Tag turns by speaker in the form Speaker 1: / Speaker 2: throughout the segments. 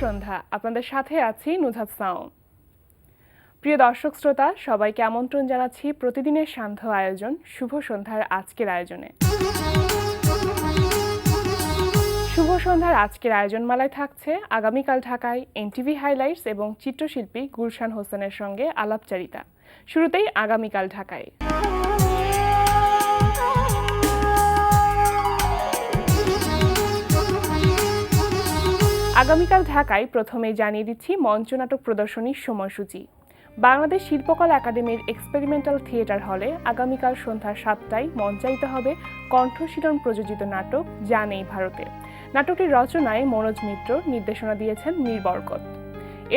Speaker 1: সন্ধ্যা, আপনাদের সাথে আছি নুজহাত সাও। প্রিয় দর্শক শ্রোতা, সবাইকে আমন্ত্রণ জানাচ্ছি প্রতিদিনের সান্ধ্য আয়োজন শুভ সন্ধ্যার আজকের আয়োজনে। শুভ সন্ধ্যার আজকের আয়োজনমালায় থাকছে আগামীকাল ঢাকায় এনটিভি হাইলাইটস এবং চিত্রশিল্পী গুলশান হোসেনের সঙ্গে আলাপচারিতা। শুরুতেই আগামীকাল ঢাকায়। আগামীকাল ঢাকায় প্রথমেই জানিয়ে দিচ্ছি মঞ্চনাটক প্রদর্শনীর সময়সূচি। বাংলাদেশ শিল্পকলা একাডেমির এক্সপেরিমেন্টাল থিয়েটার হলে আগামীকাল সন্ধ্যা 7টায় মঞ্চায়িত হবে কণ্ঠশীলন প্রযোজিত নাটক যা নেই ভারতে। নাটকটির রচনায় মনোজ মিত্র, নির্দেশনা দিয়েছেন মীর বরকত।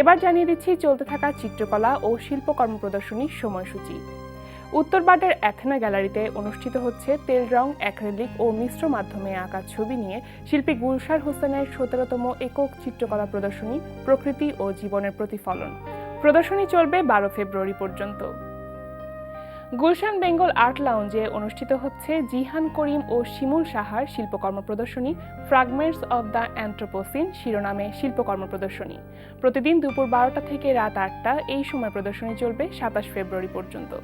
Speaker 1: এবার জানিয়ে দিচ্ছি চলতে থাকা চিত্রকলা ও শিল্পকর্ম প্রদর্শনীর সময়সূচি। উত্তরবাড্ডার অ্যাথেনা গ্যালারিতে অনুষ্ঠিত হচ্ছে তেল রং, অ্যাক্রিলিক ও মিশ্র মাধ্যমে আঁকা ছবি নিয়ে শিল্পী গুলশান হোসেনের 17তম একক চিত্রকলা প্রদর্শনী প্রকৃতি ও জীবনের প্রতিফলন। প্রদর্শনী চলবে 12 ফেব্রুয়ারি পর্যন্ত। গুলশান বেঙ্গল আর্ট লাউঞ্জে অনুষ্ঠিত হচ্ছে জিহান করিম ও শিমুল সাহার শিল্পকর্ম প্রদর্শনী ফ্রাগমেন্টস অব দ্য অ্যান্থ্রোপোসিন শিরোনামে শিল্পকর্ম প্রদর্শনী। প্রতিদিন দুপুর 12টা থেকে রাত 8টা এই সময় প্রদর্শনী চলবে 27 ফেব্রুয়ারি পর্যন্ত।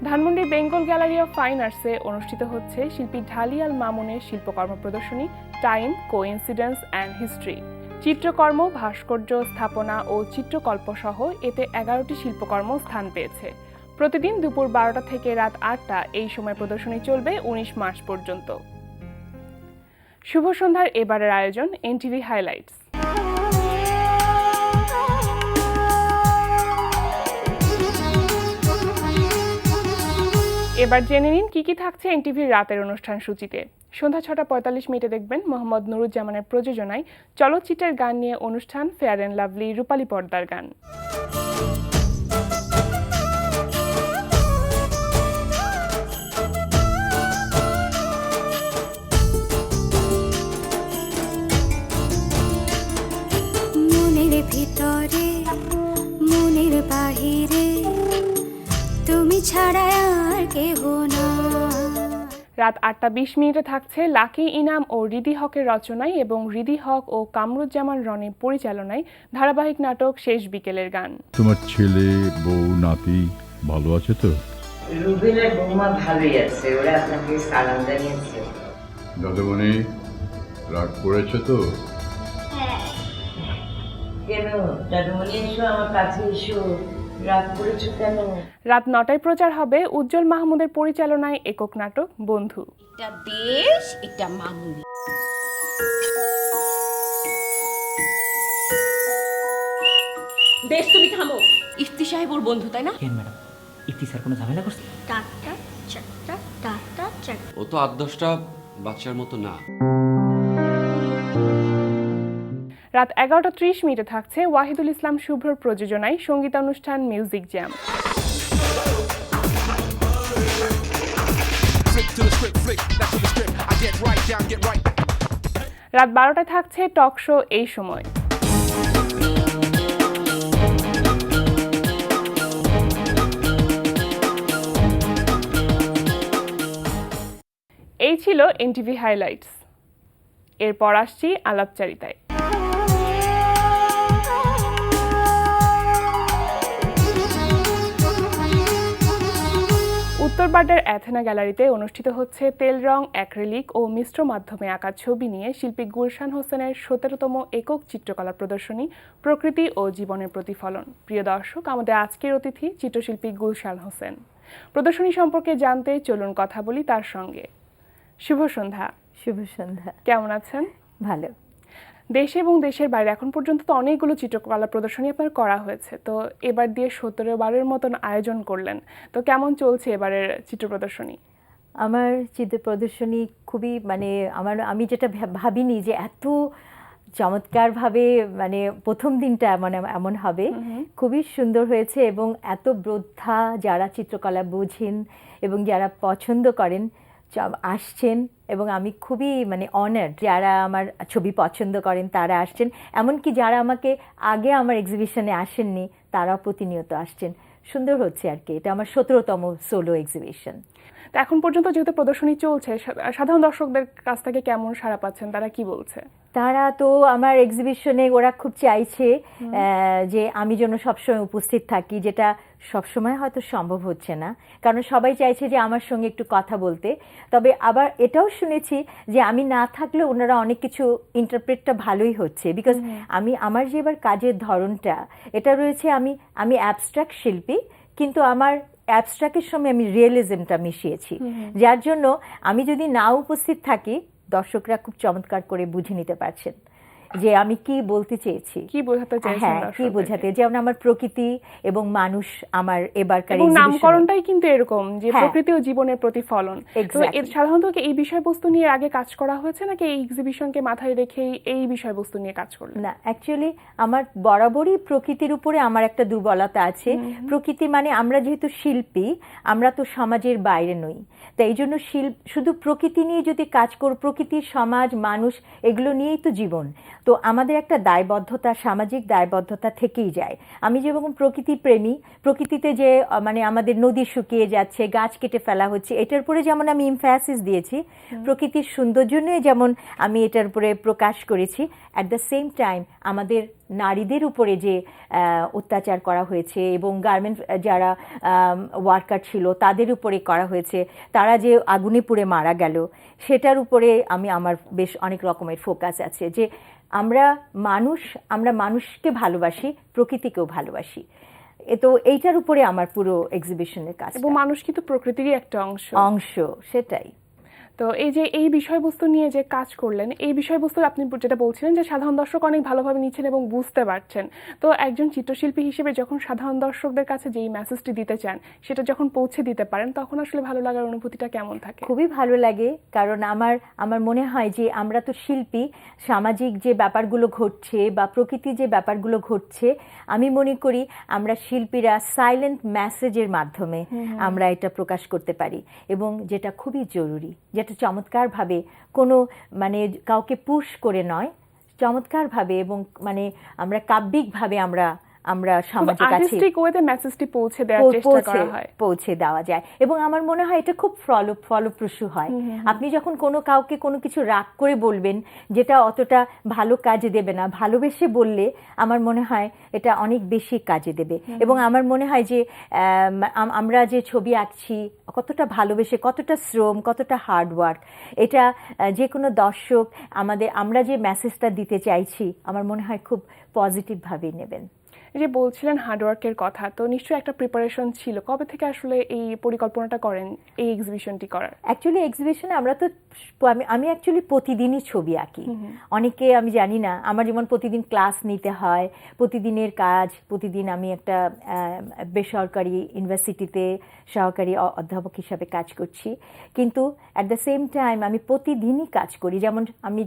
Speaker 1: ধানমন্ডির বেঙ্গল গ্যালারি অফ ফাইন আর্টসে অনুষ্ঠিত হচ্ছে শিল্পী ঢালি আল মামুনের শিল্পকর্ম প্রদর্শনী টাইম, কোইন্সিডেন্স অ্যান্ড হিস্ট্রি। চিত্রকর্ম, ভাস্কর্য, স্থাপনা ও চিত্রকল্প সহ এতে 11টি শিল্পকর্ম স্থান পেয়েছে। প্রতিদিন দুপুর 12টা থেকে রাত 8টা এই সময় প্রদর্শনী চলবে 19 মার্চ পর্যন্ত। শুভ সন্ধ্যার এবারের আয়োজন এনটিভি হাইলাইটস। এবার জেনে নিন কি কি থাকছে এনটিভির রাতের অনুষ্ঠান সূচিতে। সন্ধ্যা 6টা 45 মিনিটে দেখবেন মোহাম্মদ নুরুজ্জামানের প্রযোজনায় চলচ্চিত্রের গান নিয়ে অনুষ্ঠান ফেয়ার অ্যান্ড লাভলি রূপালী পর্দার গান।
Speaker 2: মনের ভিতরে মনের বাহিরে তুমি ছাড়া আর কেহ না।
Speaker 1: রাত 8টা 20 মিনিটে থাকছে লাকি ইনাম ও রিদি হকের রচনায় এবং রিদি হক ও কামরুজ্জামান রনির পরিচালনায় ধারাবাহিক নাটক শেষ বিকেলের গান।
Speaker 3: তোমার ছেলে, বউ, নাতি ভালো আছে তো?
Speaker 4: রুবিনের বৌমা ভালোই আছে, ওরা আপনাকে সালাম জানিয়েছে।
Speaker 3: দাদামণি রাগ করেছে তো?
Speaker 4: কেন দাদুমণি, এসো আমার কাছে এসো, রাগ করেছো কেন?
Speaker 1: রাত 9টায় প্রচার হবে উজ্জ্বল মাহমুদের পরিচালনায় একক নাটক বন্ধু।
Speaker 5: এটা দেশ, এটা মামুনি। দেশ, তুমি থামো। ইফতি সাহেব ওর বন্ধু, তাই না?
Speaker 6: কেন ম্যাডাম, ইফতি স্যার কোনো ঝামেলা করছে?
Speaker 2: টাটা চাটা টাটা চাটা।
Speaker 7: ও তো 8-10টা বাচ্চার মতো না।
Speaker 1: রাত 11টা 30 মিনিটে থাকছে ওয়াহিদুল ইসলাম শুভ্রর প্রযোজনায় সঙ্গীতানুষ্ঠান মিউজিক জ্যাম। রাত 12টায় থাকছে টক শো এই সময়। এই ছিল এনটিভি হাইলাইটস। এরপর আসছি আলাপচারিতায়। উত্তরবাড্ডার অ্যাথেনা গ্যালারিতে অনুষ্ঠিত হচ্ছে তেল রং, অ্যাক্রিলিক ও মিশ্র মাধ্যমে আঁকা ছবি নিয়ে শিল্পী গুলশান হোসেনের 17তম একক চিত্রকলা প্রদর্শনী প্রকৃতি ও জীবনের প্রতিফলন। প্রিয় দর্শক, আমাদের আজকের অতিথি চিত্রশিল্পী গুলশান হোসেন। প্রদর্শনী সম্পর্কে জানতে চলুন কথা বলি তার সঙ্গে। শুভ সন্ধ্যা।
Speaker 8: শুভ সন্ধ্যা।
Speaker 1: কেমন আছেন?
Speaker 8: ভালো।
Speaker 1: দেশে এবং দেশের বাইরে এখন পর্যন্ত তো অনেকগুলো চিত্রকলা প্রদর্শনী আপনার করা হয়েছে, তো এবার দিয়ে 17বারের মতন আয়োজন করলেন, তো কেমন চলছে এবারের চিত্র প্রদর্শনী?
Speaker 8: আমার চিত্র প্রদর্শনী খুবই আমি যেটা ভাবিনি যে এত চমৎকারভাবে প্রথম দিনটা এমন হবে। খুবই সুন্দর হয়েছে এবং এত বোদ্ধা যারা চিত্রকলা বোঝেন এবং যারা পছন্দ করেন আসছেন এবং আমি খুবই অনার্ড যারা আমার ছবি পছন্দ করেন তারা আসছেন, এমনকি যারা আমাকে আগে আমার এক্সিবিশনে আসেননি তারাও প্রতিনিয়ত আসছেন। সুন্দর হচ্ছে আর কি। এটা আমার 17তম সোলো এক্সিবিশন।
Speaker 1: তো এখন পর্যন্ত যেহেতু প্রদর্শনী চলছে, সাধারণ দর্শকদের কাছ থেকে কেমন সাড়া পাচ্ছেন, তারা কি বলছে?
Speaker 8: তারা তো আমার এক্সিবিশনে ওরা খুব চাইছে যে আমি যেন সবসময় উপস্থিত থাকি, যেটা সবসময় হয়তো সম্ভব হচ্ছে না, কারণ সবাই চাইছে যে আমার সঙ্গে একটু কথা বলতে। তবে আবার এটাও শুনেছি যে আমি না থাকলে ওনারা অনেক কিছু ইন্টারপ্রেটটা ভালোই হচ্ছে, বিকজ আমার যে এবার কাজের ধরনটা এটা রয়েছে, আমি অ্যাবস্ট্রাক্ট শিল্পী, কিন্তু আমার অ্যাবস্ট্রাক্টের সঙ্গে আমি রিয়েলিজমটা মিশিয়েছি, যার জন্য আমি যদি না উপস্থিত থাকি দর্শকরা খুব চমৎকার করে বুঝে নিতে পারছেন যে আমি কি বলতে চেয়েছি,
Speaker 1: কি বোঝাতে চাইছেন
Speaker 8: হ্যাঁ কি
Speaker 1: দর্শকদেরকে?
Speaker 8: বোঝাতে, যেমন আমার প্রকৃতি এবং মানুষ আমার এবারকার
Speaker 1: এবং
Speaker 8: exhibition-এ-
Speaker 1: নামকরণটাই কিন্তু এরকম যে
Speaker 8: হ্যাঁ।
Speaker 1: প্রকৃতি ও জীবনের প্রতিফলন। তো
Speaker 8: Exactly.
Speaker 1: এর সাধারণত কি এই বিষয়বস্তু নিয়ে আগে কাজ করা হয়েছে, নাকি এই এক্সিবিশনকে মাথায় রেখেই এই বিষয়বস্তু নিয়ে কাজ করলেন?
Speaker 8: না, অ্যাকচুয়ালি আমার বরাবরই প্রকৃতির উপরে আমার একটা দুর্বলতা আছে। প্রকৃতি মানে আমরা যেহেতু শিল্পী, আমরা তো সমাজের বাইরে নই, তাই এই জন্য শুধু প্রকৃতি নিয়ে যদি কাজ করো, প্রকৃতি, সমাজ, মানুষ এগুলো নিয়েই তো জীবন। তো আমাদের একটা দায়বদ্ধতা, সামাজিক দায়বদ্ধতা থেকেই যায়। আমি যেরকম প্রকৃতি প্রেমী, প্রকৃতিতে যে মানে আমাদের নদী শুকিয়ে যাচ্ছে, গাছ কেটে ফেলা হচ্ছে, এটার উপরে যেমন আমি ইমফ্যাসিস দিয়েছি, প্রকৃতির সৌন্দর্য নিয়ে যেমন আমি এটার উপরে প্রকাশ করেছি, অ্যাট দ্য সেম টাইম আমাদের নারীদের উপরে যে অত্যাচার করা হয়েছে এবং গার্মেন্ট যারা ওয়ার্কার ছিল তাদের উপরে করা হয়েছে, তারা যে আগুনে পুড়ে মারা গেল, সেটার উপরে আমার বেশ অনেক রকমের ফোকাস আছে যে আমরা মানুষকে ভালোবাসি, প্রকৃতিকেও ভালোবাসি। তো এইটার উপরে আমার পুরো এক্সিবিশনের কাজ,
Speaker 1: এবং মানুষ কিন্তু প্রকৃতিরই একটা অংশ।
Speaker 8: সেটাই।
Speaker 1: তো এই যে এই বিষয়বস্তু নিয়ে যে কাজ করলেন, এই বিষয়বস্তু আপনি যেটা বলছিলেন যে সাধারণ দর্শক অনেক ভালোভাবে নিচ্ছেন এবং বুঝতে পারছেন, তো একজন চিত্রশিল্পী হিসেবে যখন সাধারণ দর্শকদের কাছে যেই মেসেজটি দিতে চান সেটা যখন পৌঁছে দিতে পারেন, তখন আসলে ভালো লাগার অনুভূতিটা কেমন থাকে?
Speaker 8: খুবই ভালো লাগে, কারণ আমার মনে হয় যে আমরা তো শিল্পী, সামাজিক যে ব্যাপারগুলো ঘটছে বা প্রকৃতির যে ব্যাপারগুলো ঘটছে, আমি মনে করি আমরা শিল্পীরা সাইলেন্ট মেসেজের মাধ্যমে আমরা এটা প্রকাশ করতে পারি, এবং যেটা খুবই জরুরি, যেটা চমৎকারভাবে কোনো মানে কাউকে পুশ করে নয়, চমৎকারভাবে এবং মানে আমরা কাব্যিকভাবে আমরা সমাজের কাছে
Speaker 1: আর্টিস্টিক ওয়েতে মেসেজটি পৌঁছে দেওয়ার চেষ্টা করা হয়,
Speaker 8: পৌঁছে দেওয়া যায়, এবং আমার মনে হয় এটা খুব ফলপ্রসূ হয়। আপনি যখন কাউকে কোনো কিছু রাগ করে বলবেন যেটা অতটা ভালো কাজে দেবে না, ভালোবেসে বললে আমার মনে হয় এটা অনেক বেশি কাজে দেবে। এবং আমার মনে হয় যে আমরা যে ছবি আঁকছি কতটা ভালোবেসে, কতটা শ্রম, কতটা হার্ডওয়ার্ক, এটা যে কোনো দর্শক আমরা যে মেসেজটা দিতে চাইছি আমার মনে হয় খুব পজিটিভভাবেই নেবেন।
Speaker 1: এই যে বলছিলেন হার্ডওয়ার্কের কথা, তো নিশ্চয়ই একটা প্রিপারেশন ছিল। কবে থেকে আসলে এই পরিকল্পনাটা করেন এই এক্সিবিশনটি করার?
Speaker 8: অ্যাকচুয়ালি এক্সিবিশনে আমরা তো আমি অ্যাকচুয়ালি প্রতিদিনই ছবি আঁকি। অনেকে আমি জানি না, আমার যেমন প্রতিদিন ক্লাস নিতে হয়, প্রতিদিনের কাজ, প্রতিদিন আমি একটা বেসরকারি ইউনিভার্সিটিতে সহকারী অধ্যাপক হিসাবে কাজ করছি, কিন্তু অ্যাট দ্য সেম টাইম আমি প্রতিদিনই কাজ করি।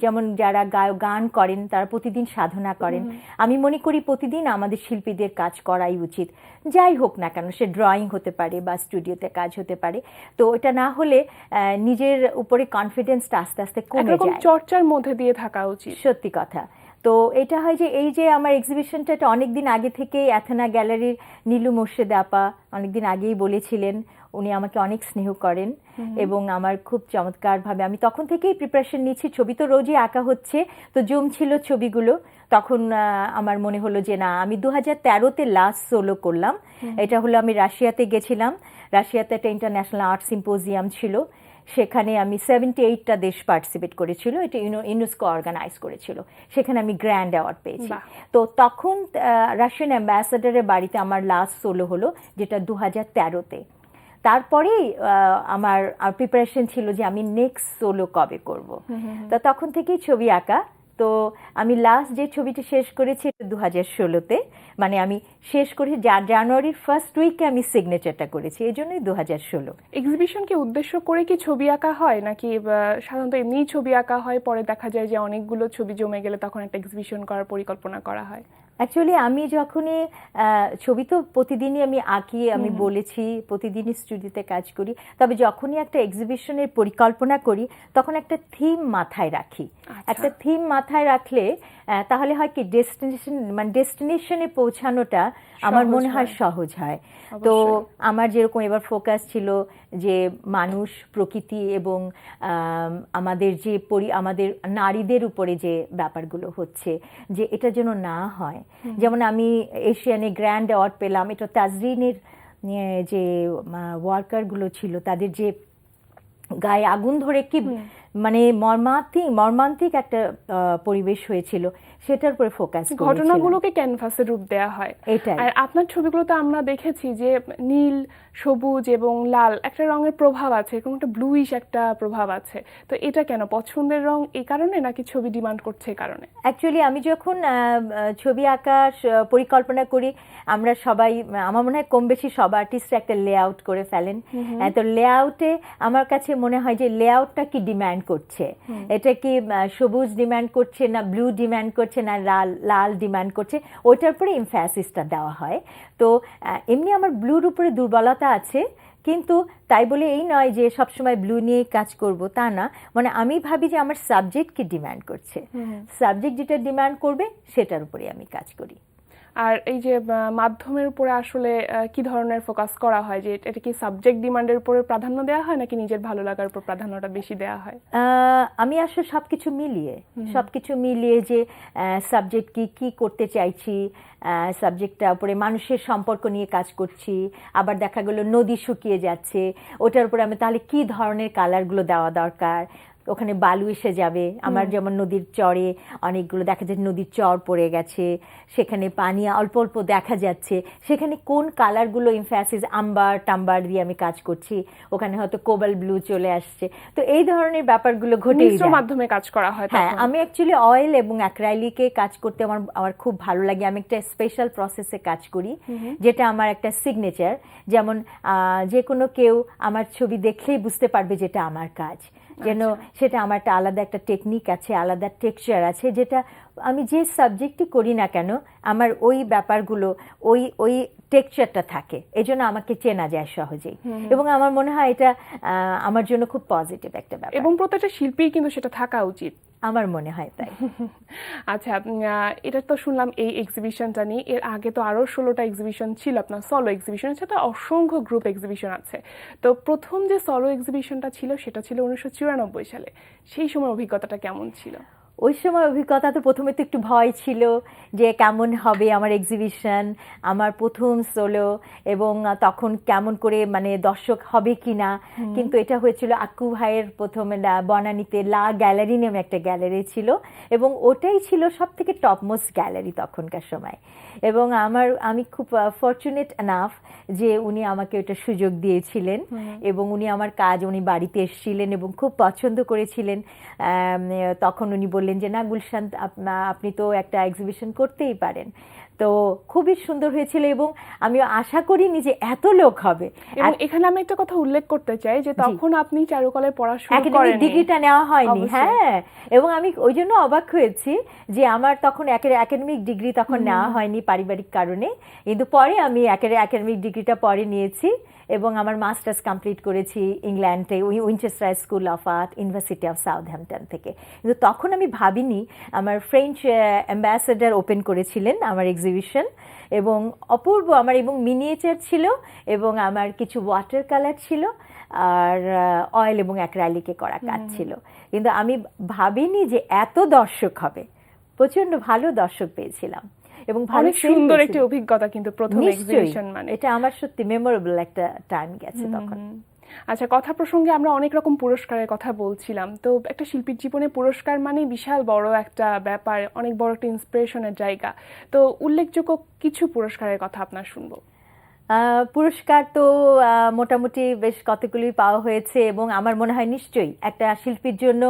Speaker 8: যেমন যারা গান করেন তারা প্রতিদিন সাধনা করেন, আমি মনে করি প্রতিদিন আমাদের শিল্পীদের কাজ করাই উচিত, যাই হোক না কেন, সে ড্রয়িং হতে পারে বা স্টুডিওতে কাজ হতে পারে। তো এটা না হলে নিজের উপরে কনফিডেন্সটা আস্তে আস্তে কমে
Speaker 1: একরকম
Speaker 8: যায়,
Speaker 1: চর্চার মধ্যে দিয়ে থাকা উচিত।
Speaker 8: সত্যি কথা। তো এটা হয় যে এই যে আমার এক্সিবিশনটা, এটা অনেকদিন আগে থেকেই অ্যাথেনা গ্যালারির নীলু মোর্শেদ আপা অনেকদিন আগেই বলেছিলেন, উনি আমাকে অনেক স্নেহ করেন এবং আমার খুব চমৎকারভাবে আমি তখন থেকেই প্রিপারেশন নিচ্ছি। ছবি তো রোজই আঁকা হচ্ছে, তো জমছিল ছবিগুলো। তখন আমার মনে হলো যে না, আমি 2013-তে লাস্ট সোলো করলাম। এটা হলো আমি রাশিয়াতে গেছিলাম, রাশিয়াতে একটা ইন্টারন্যাশনাল আর্ট সিম্পোজিয়াম ছিল, সেখানে আমি 78টা দেশ পার্টিসিপেট করেছিল, এটা ইউনেস্কো অর্গানাইজ করেছিল, সেখানে আমি গ্র্যান্ড অ্যাওয়ার্ড পেয়েছি। তো তখন রাশিয়ান অ্যাম্বাসাডারের বাড়িতে আমার লাস্ট সোলো হলো, যেটা 2013-তে। তারপরেই আমার প্রিপারেশন ছিল যে আমি নেক্সট সোলো কবে করব। তো তখন থেকেই ছবি আঁকা। তো আমি লাস্ট যে ছবিটি শেষ করেছি 2016-তে, মানে আমি শেষ করেছি জানুয়ারির ফার্স্ট উইকে আমি সিগনেচারটা করেছি, এই জন্যই 2016।
Speaker 1: এক্সিবিশনকে উদ্দেশ্য করে কি ছবি আঁকা হয়, নাকি সাধারণত এমনি ছবি আঁকা হয়, পরে দেখা যায় যে অনেকগুলো ছবি জমে গেলে তখন একটা এক্সিবিশন করার পরিকল্পনা করা হয়?
Speaker 8: অ্যাকচুয়ালি আমি যখনই ছবি তো প্রতিদিনই আমি আঁকি, আমি বলেছি প্রতিদিনই স্টুডিওতে কাজ করি, তবে যখনই একটা এক্সিবিশনের পরিকল্পনা করি তখন একটা থিম মাথায় রাখি। একটা থিম মাথায় রাখলে তাহলে হয় কি ডেস্টিনেশনে পৌঁছানোটা আমার মনে হয় সহজ হয়। তো আমার যেরকম এবার ফোকাস ছিল যে মানুষ, প্রকৃতি এবং আমাদের যে আমাদের নারীদের উপরে যে ব্যাপারগুলো হচ্ছে, যে এটা যেন না হয়। যেমন আমি এশিয়ানে গ্র্যান্ড অ্যাওয়ার্ড পেলাম, এটা তাজরিনের যে ওয়ার্কারগুলো ছিল তাদের যে গায়ে আগুন ধরে কি মানে মর্মান্তিক একটা পরিবেশ হয়েছিল, সেটার উপরে ফোকাস করেছিলাম।
Speaker 1: ঘটনাগুলোকে ক্যানভাসে রূপ দেওয়া হয়।
Speaker 8: এটাই।
Speaker 1: আর আপনার ছবিগুলোতে আমরা দেখেছি যে নীল, সবুজ এবং লাল একটা রঙের প্রভাব আছে, এরকম একটা ব্লুইশ একটা প্রভাব আছে। তো এটা কেন পছন্দের রং এই কারণে, নাকি ছবি ডিমান্ড করছে এই কারণে?
Speaker 8: অ্যাকচুয়ালি আমি যখন ছবি আঁকার পরিকল্পনা করি, আমরা সবাই, আমার মনে হয় কম বেশি সব আর্টিস্ট একটা লেআউট করে ফেলেন। তো লেআউটে আমার কাছে মনে হয় যে লেআউটটা কি ডিমান্ড করছে, এটা কি সবুজ ডিমান্ড করছে না ব্লু ডিমান্ড করছে না লাল ডিমান্ড করছে, ওইটার উপরে এমফ্যাসিসটা দেওয়া হয়। তো এমনি আমার ব্লুর উপরে দুর্বলতা আছে, কিন্তু তাই বলে এই নয় যে সবসময় ব্লু নিয়ে কাজ করব, তা না। মানে আমি ভাবি যে আমার সাবজেক্ট কি ডিমান্ড করছে, সাবজেক্ট যেটা ডিমান্ড করবে সেটার উপরে আমি কাজ করি।
Speaker 1: আর এই যে মাধ্যমের উপরে আসলে কি ধরনের ফোকাস করা হয়, যে এটা কি সাবজেক্ট ডিমান্ডের উপরে প্রাধান্য দেওয়া হয় নাকি নিজের ভালো লাগার উপর প্রাধান্যটা বেশি দেওয়া হয়?
Speaker 8: আমি আসলে সবকিছু মিলিয়ে যে সাবজেক্ট কি করতে চাইছি, সাবজেক্টটা উপরে মানুষের সম্পর্ক নিয়ে কাজ করছি, আবার দেখা গেল নদী শুকিয়ে যাচ্ছে, ওটার উপরে আমি তাহলে কি ধরনের কালারগুলো দেওয়া দরকার, ওখানে বালু এসে যাবে। আমার যেমন নদীর চরে অনেকগুলো দেখা যাচ্ছে নদীর চর পড়ে গেছে, সেখানে পানি অল্প অল্প দেখা যাচ্ছে, সেখানে কোন কালারগুলো এমফ্যাসিস আম্বার টাম্বার দিয়ে আমি কাজ করছি, ওখানে হয়তো কোবাল ব্লু চলে আসছে। তো এই ধরনের ব্যাপারগুলো ঘটে
Speaker 1: মাধ্যমে কাজ করা হয়।
Speaker 8: হ্যাঁ, আমি অ্যাকচুয়ালি অয়েল এবং অ্যাক্রাইলিকে কাজ করতে আমার খুব ভালো লাগে। আমি একটা স্পেশাল প্রসেসে কাজ করি, যেটা আমার একটা সিগনেচার। যেমন যে কোনো কেউ আমার ছবি দেখলেই বুঝতে পারবে যেটা আমার কাজ, যেন সেটা আমার একটা আলাদা একটা টেকনিক আছে, আলাদা টেক্সচার আছে, যেটা আমি যে সাবজেক্টই করি না কেন আমার ওই ব্যাপারগুলো ওই টেক্সচারটা থাকে, এজন্য আমাকে চেনা যায় সহজেই। এবং আমার মনে হয় এটা আমার জন্য খুব পজিটিভ একটা ব্যাপার,
Speaker 1: এবং প্রত্যেকটা শিল্পীর কিন্তু সেটা থাকা উচিত,
Speaker 8: আমার মনে হয় তাই।
Speaker 1: আচ্ছা, এটা তো শুনলাম এই এক্সিবিশনটা নিয়ে। এর আগে তো আরো 16টা এক্সিবিশন ছিল আপনার সলো এক্সিবিশনের সাথে, অসংখ্য গ্রুপ এক্সিবিশন আছে। তো প্রথম যে সলো এক্সিবিশনটা ছিল সেটা ছিল 1994 সালে। সেই সময় অভিজ্ঞতাটা কেমন ছিল?
Speaker 8: ওই সময় অভিজ্ঞতা তো প্রথমে তো একটু ভয় ছিল যে কেমন হবে আমার এক্সিবিশন, আমার প্রথম সোলো, এবং তখন কেমন করে মানে দর্শক হবে কিনা। কিন্তু এটা হয়েছিল আক্কু ভাইয়ের প্রথমে বনানীতে লা গ্যালারি নামে একটা গ্যালারি ছিল, এবং ওটাই ছিল সব থেকে টপমোস্ট গ্যালারি তখনকার সময়। এবং আমি খুব ফরচুনেট এনাফ যে উনি আমাকে ওটা সুযোগ দিয়েছিলেন, এবং উনি বাড়িতে এসেছিলেন এবং খুব পছন্দ করেছিলেন। তখন উনি বললেন যে না গুলশান, আপনি তো একটা এক্সিবিশন করতেই পারেন। তো খুবই সুন্দর হয়েছিল, এবং আমি আশা করিনি যে এত লোক হবে।
Speaker 1: এবং এখানে আমি একটা কথা উল্লেখ করতে চাই যে তখন আপনি চারুকলায় পড়াশোনা করেন,
Speaker 8: একাডেমিক ডিগ্রিটা নেওয়া হয়নি। হ্যাঁ, এবং আমি ওই জন্য অবাক হয়েছি যে আমার তখন একাডেমিক ডিগ্রি তখন নেওয়া হয়নি পারিবারিক কারণে, কিন্তু পরে আমি একাডেমিক ডিগ্রিটা পরে নিয়েছি, এবং আমার মাস্টার্স কমপ্লিট করেছি ইংল্যান্ডে Winchester school of art, university of Southampton থেকে। কিন্তু তখন আমি ভাবিনি, আমার ফ্রেঞ্চ অ্যাম্বাসেডার ওপেন করেছিলেন আমার এক্সিবিশন, এবং অপূর্ব আমার, এবং মিনিয়েচার ছিল, এবং আমার কিছু ওয়াটার কালার ছিল, আর অয়েল এবং অ্যাক্রাইলিকে করা কাজ ছিল। কিন্তু আমি ভাবিনি যে এত দর্শক হবে। প্রচন্ড ভালো দর্শক পেয়েছিলাম, এবং ভালো
Speaker 1: সুন্দর একটি অভিজ্ঞতা কিন্তু প্রথম এক্সিবিশন, মানে
Speaker 8: এটা আমার সত্যি মেমোরেবল একটা টাইম গেছে তখন।
Speaker 1: আচ্ছা, কথা প্রসঙ্গে আমরা অনেক রকম পুরস্কারের কথা বলছিলাম। তো একটা শিল্পীর জীবনে পুরস্কার মানে বিশাল বড় একটা ব্যাপার, অনেক বড় একটা ইন্সপিরেশনের জায়গা। তো উল্লেখযোগ্য কিছু পুরস্কারের কথা আপনার শুনবো।
Speaker 8: পুরস্কার তো মোটামুটি বেশ কতগুলি পাওয়া হয়েছে, এবং আমার মনে হয় নিশ্চয়ই একটা শিল্পীর জন্য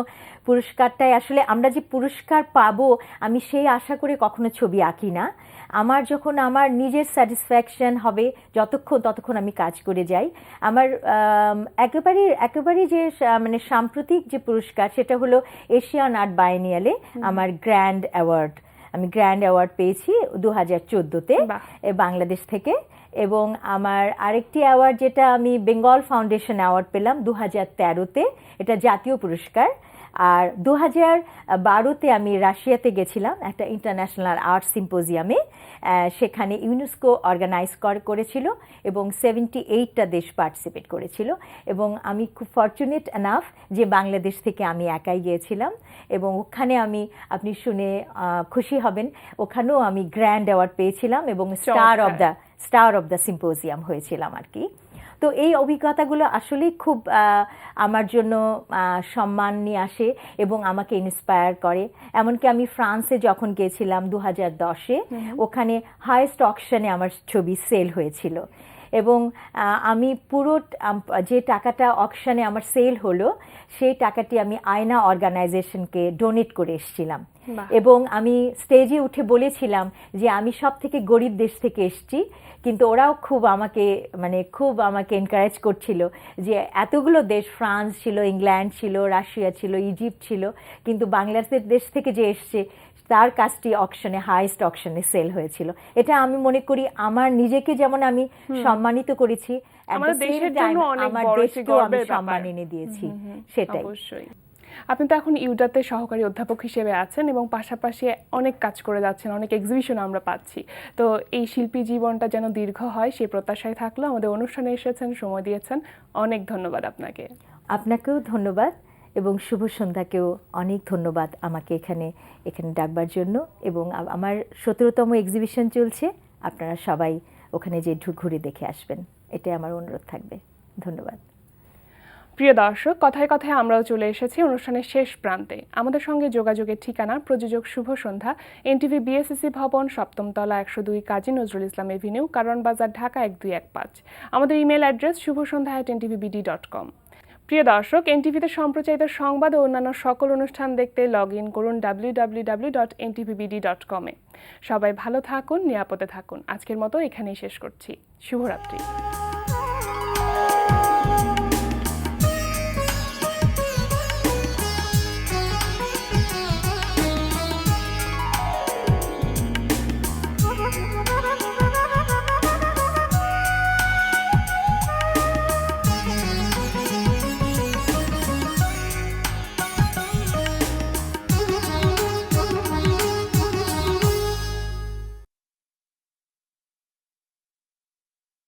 Speaker 8: পুরস্কারটাই আসলে, আমরা যে পুরস্কার পাবো আমি সেই আশা করে কখনো ছবি আঁকি না। আমার যখন আমার নিজের স্যাটিসফ্যাকশন হবে ততক্ষণ আমি কাজ করে যাই। আমার একেবারে যে মানে সাম্প্রতিক যে পুরস্কার সেটা হলো এশিয়ান আর্ট বাইনিয়ালে আমার আমি গ্র্যান্ড অ্যাওয়ার্ড পেয়েছি 2014-তে বাংলাদেশ থেকে। এবং আমার আরেকটি অ্যাওয়ার্ড যেটা আমি বেঙ্গল ফাউন্ডেশন অ্যাওয়ার্ড পেলাম 2013-তে, এটা জাতীয় পুরস্কার। আর 2012-তে আমি রাশিয়াতে গেছিলাম একটা ইন্টারন্যাশনাল আর্ট সিম্পোজিয়ামে। সেখানে ইউনেস্কো অর্গানাইজ করেছিল এবং 78টা দেশ পার্টিসিপেট করেছিল, এবং আমি খুব ফরচুনেট এনাফ যে বাংলাদেশ থেকে আমি একাই গিয়েছিলাম, এবং ওখানে আপনি শুনে খুশি হবেন, ওখানেও আমি গ্র্যান্ড অ্যাওয়ার্ড পেয়েছিলাম এবং স্টার অফ দ্য সিম্পোজিয়াম হয়েছিলাম আর কি। তো এই অভিজ্ঞতাগুলো আসলেই খুব আমার জন্য সম্মান নিয়ে আসে এবং আমাকে ইন্সপায়ার করে। এমনকি আমি ফ্রান্সে যখন গিয়েছিলাম 2010-এ, ওখানে হাইয়েস্ট অকশনে আমার ছবি সেল হয়েছিল, এবং আমি পুরো যে টাকাটা অকশনে আমার সেল হলো সেই টাকাটি আমি আয়না অর্গানাইজেশনকে ডোনেট করে এসেছিলাম। এবং আমি স্টেজে উঠে বলেছিলাম যে আমি সব থেকে গরিব দেশ থেকে এসেছি, কিন্তু ওরাও খুব আমাকে এনকারেজ করছিল যে এতগুলো দেশ, ফ্রান্স ছিল, ইংল্যান্ড ছিল, রাশিয়া ছিল, ইজিপ্ট ছিল, কিন্তু বাংলাদেশ দেশ থেকে যে এসছে তার কাজটি অকশনে, হাইয়েস্ট অকশনে সেল হয়েছিল। এটা আমি মনে করি আমার নিজেকে যেমন আমি সম্মানিত করেছি,
Speaker 1: আমাদের দেশের জন্য অনেক
Speaker 8: আমার
Speaker 1: বড়
Speaker 8: দেশকেও আমি
Speaker 1: গর্বের
Speaker 8: সম্মান
Speaker 1: ব্যাপার।
Speaker 8: এনে দিয়েছি। সেটাই।
Speaker 1: অবশ্যই। আপনি তো এখন ইউডাতে সহকারী অধ্যাপক হিসেবে আছেন এবং পাশাপাশি অনেক কাজ করে যাচ্ছেন, অনেক এক্সিবিশন আমরা পাচ্ছি। তো এই শিল্পী জীবনটা যেন দীর্ঘ হয় সেই প্রত্যাশায় থাকলো। আমাদের অনুষ্ঠানে এসেছেন, সময় দিয়েছেন, অনেক ধন্যবাদ আপনাকে।
Speaker 8: আপনাকেও ধন্যবাদ, এবং শুভ সন্ধ্যাকেও অনেক ধন্যবাদ আমাকে এখানে ডাকবার জন্য। এবং আমার 17তম এক্সিবিশন চলছে, আপনারা সবাই ওখানে যে ঘুরে দেখে আসবেন, এটাই আমার অনুরোধ থাকবে। ধন্যবাদ।
Speaker 1: প্রিয় দর্শক, কথায় কথায় আমরাও চলে এসেছি অনুষ্ঠানের শেষ প্রান্তে। আমাদের সঙ্গে যোগাযোগের ঠিকানা প্রযোজক শুভ সন্ধ্যা, এনটিভি বিএসসি ভবন, 7ম তলা, 102 কাজী নজরুল ইসলাম এভিনিউ, কারওয়ান বাজার, ঢাকা 1215। আমাদের ইমেল অ্যাড্রেস shubhosandha@ntvbd.com। প্রিয় দর্শক, এনটিভিতে সম্প্রচারিত সংবাদ ও অন্যান্য সকল অনুষ্ঠান দেখতে লগ ইন করুন www.ntvbd.com-এ। সবাই ভালো থাকুন, নিরাপদে থাকুন। আজকের মতো এখানেই শেষ করছি। শুভরাত্রি।